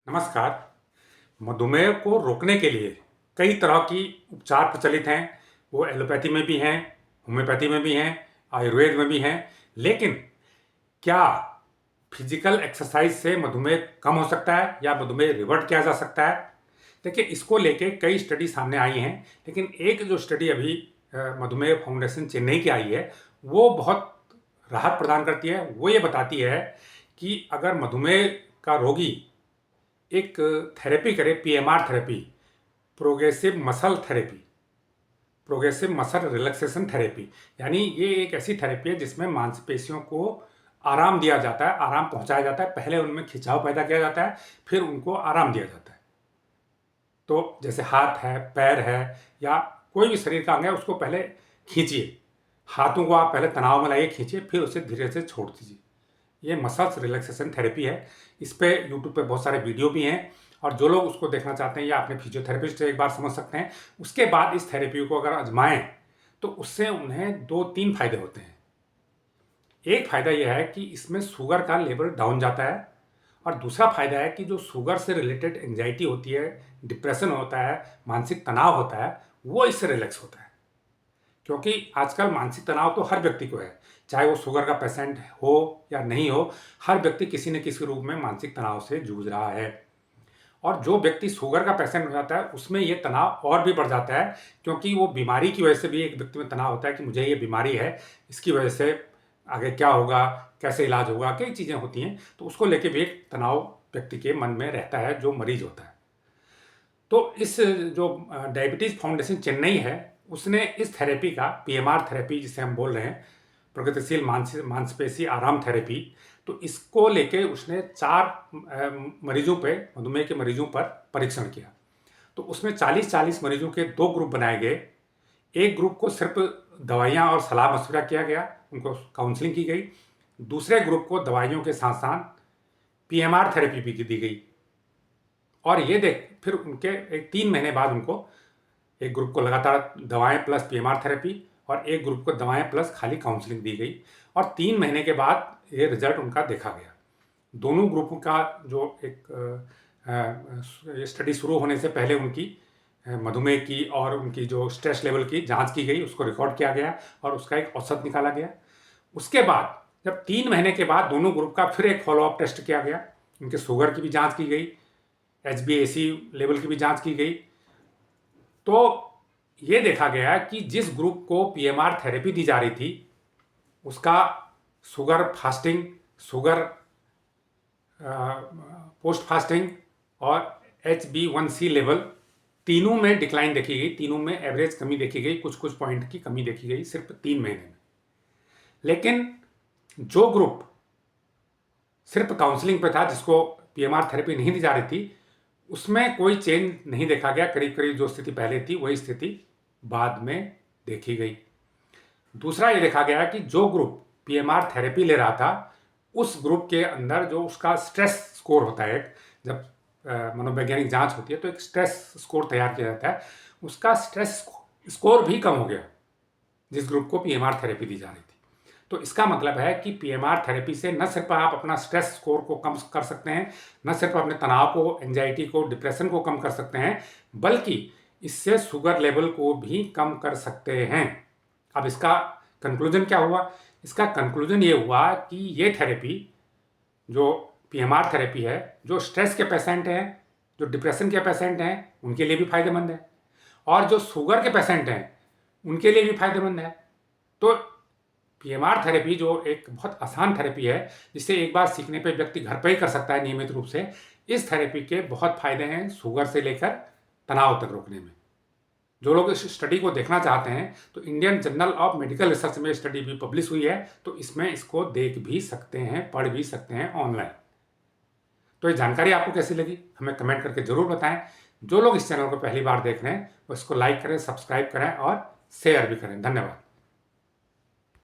नमस्कार। मधुमेह को रोकने के लिए कई तरह की उपचार प्रचलित हैं। वो एलोपैथी में भी हैं, होम्योपैथी में भी हैं, आयुर्वेद में भी हैं। लेकिन क्या फिजिकल एक्सरसाइज से मधुमेह कम हो सकता है या मधुमेह रिवर्ट किया जा सकता है? देखिए, इसको लेके कई स्टडी सामने आई हैं, लेकिन एक जो स्टडी अभी मधुमेह फाउंडेशन चेन्नई की आई है, वो बहुत राहत प्रदान करती है। वो ये बताती है कि अगर मधुमेह का रोगी एक थेरेपी करे, PMR therapy, progressive muscle relaxation therapy, यानी ये एक ऐसी थेरेपी है जिसमें मांसपेशियों को आराम दिया जाता है, आराम पहुंचाया जाता है। पहले उनमें खिंचाव पैदा किया जाता है, फिर उनको आराम दिया जाता है। तो जैसे हाथ है, पैर है, या कोई भी शरीर का अंग है, उसको पहले खींचिए। हाथों को आप पहले तनाव में लाइए, खींचिए, फिर उसे धीरे से छोड़ दीजिए। ये मसल्स रिलैक्सेशन थेरेपी है। इस पे यूट्यूब पे बहुत सारे वीडियो भी हैं, और जो लोग उसको देखना चाहते हैं या अपने फिजियोथेरेपिस्ट से एक बार समझ सकते हैं। उसके बाद इस थेरेपी को अगर आजमाएं तो उससे उन्हें 2-3 फायदे होते हैं। एक फायदा यह है कि इसमें शुगर का लेवल डाउन जाता है, और दूसरा फायदा है कि जो शुगर से रिलेटेड एंजाइटी होती है, डिप्रेशन होता है, मानसिक तनाव होता है, वो इससे रिलैक्स होता है। क्योंकि आजकल मानसिक तनाव तो हर व्यक्ति को है, चाहे वो शुगर का पेशेंट हो या नहीं हो। हर व्यक्ति किसी न किसी रूप में मानसिक तनाव से जूझ रहा है। और जो व्यक्ति शुगर का पेशेंट हो जाता है, उसमें ये तनाव और भी बढ़ जाता है, क्योंकि वो बीमारी की वजह से भी एक व्यक्ति में तनाव होता है कि मुझे ये बीमारी है, इसकी वजह से आगे क्या होगा, कैसे इलाज होगा, कई चीज़ें होती हैं। तो उसको लेके भी एक तनाव व्यक्ति के मन में रहता है जो मरीज होता है। तो इस जो डायबिटीज़ फाउंडेशन चेन्नई है, उसने इस थेरेपी का, पीएमआर थेरेपी जिसे हम बोल रहे हैं, प्रगतिशील मांसपेशी आराम थेरेपी, तो इसको लेके उसने 4 मरीजों पे, मधुमेह के मरीजों पर परीक्षण किया। तो उसमें 40-40 मरीजों के 2 ग्रुप बनाए गए। एक ग्रुप को सिर्फ दवाइयाँ और सलाह मशवरा किया गया, उनको काउंसलिंग की गई। दूसरे ग्रुप को दवाइयों के साथ साथ पीएमआर थेरेपी भी दी गई। और ये देख, फिर उनके एक 3 महीने बाद उनको, एक ग्रुप को लगातार दवाएं प्लस पीएमआर थेरेपी, और एक ग्रुप को दवाएं प्लस खाली काउंसलिंग दी गई। और 3 महीने के बाद ये रिजल्ट उनका देखा गया। दोनों ग्रुपों का जो एक स्टडी शुरू होने से पहले उनकी मधुमेह की और उनकी जो स्ट्रेस लेवल की जांच की गई, उसको रिकॉर्ड किया गया और उसका एक औसत निकाला गया। उसके बाद जब 3 महीने के बाद दोनों ग्रुप का फिर एक फॉलोअप टेस्ट किया गया, उनके शुगर की भी जांच की गई, HbA1c लेवल की भी जांच की गई। तो ये देखा गया कि जिस ग्रुप को पीएमआर थेरेपी दी जा रही थी, उसका sugar fasting, sugar post fasting और HbA1c लेवल, तीनों में डिक्लाइन देखी गई, तीनों में एवरेज कमी देखी गई, कुछ कुछ पॉइंट की कमी देखी गई सिर्फ 3 महीने में। लेकिन जो ग्रुप सिर्फ काउंसलिंग पे था, जिसको पीएमआर थेरेपी नहीं दी जा रही थी, उसमें कोई चेंज नहीं देखा गया। करीब करीब जो स्थिति पहले थी वही स्थिति बाद में देखी गई। दूसरा ये देखा गया कि जो ग्रुप पीएमआर थेरेपी ले रहा था, उस ग्रुप के अंदर जो उसका स्ट्रेस स्कोर होता है, जब मनोवैज्ञानिक जांच होती है तो एक स्ट्रेस स्कोर तैयार किया जाता है, उसका स्ट्रेस स्कोर भी कम हो गया जिस ग्रुप को पीएमआर थेरेपी दी जा रही थी। तो इसका मतलब है कि पीएमआर थेरेपी से न सिर्फ आप अपना स्ट्रेस स्कोर को कम कर सकते हैं, न सिर्फ अपने तनाव को, एंजाइटी को, डिप्रेशन को कम कर सकते हैं, बल्कि इससे शुगर लेवल को भी कम कर सकते हैं। अब इसका कंक्लूजन क्या हुआ? इसका कंक्लूजन ये हुआ कि ये थेरेपी, जो पीएमआर थेरेपी है, जो स्ट्रेस के पेशेंट हैं, जो डिप्रेशन के पेशेंट हैं, उनके लिए भी फायदेमंद है, और जो शुगर के पेशेंट हैं उनके लिए भी फायदेमंद है। तो पीएमआर थेरेपी जो एक बहुत आसान थेरेपी है, जिसे एक बार सीखने पे व्यक्ति घर पे ही कर सकता है नियमित रूप से, इस थेरेपी के बहुत फायदे हैं शुगर से लेकर तनाव तक रोकने में। जो लोग इस स्टडी को देखना चाहते हैं तो Indian journal of medical research में स्टडी भी पब्लिश हुई है, तो इसमें इसको देख भी सकते हैं, पढ़ भी सकते हैं ऑनलाइन। तो ये जानकारी आपको कैसी लगी हमें कमेंट करके जरूर बताएं। जो लोग इस चैनल को पहली बार देख रहे हैं वो इसको लाइक करें, सब्सक्राइब करें और शेयर भी करें। धन्यवाद।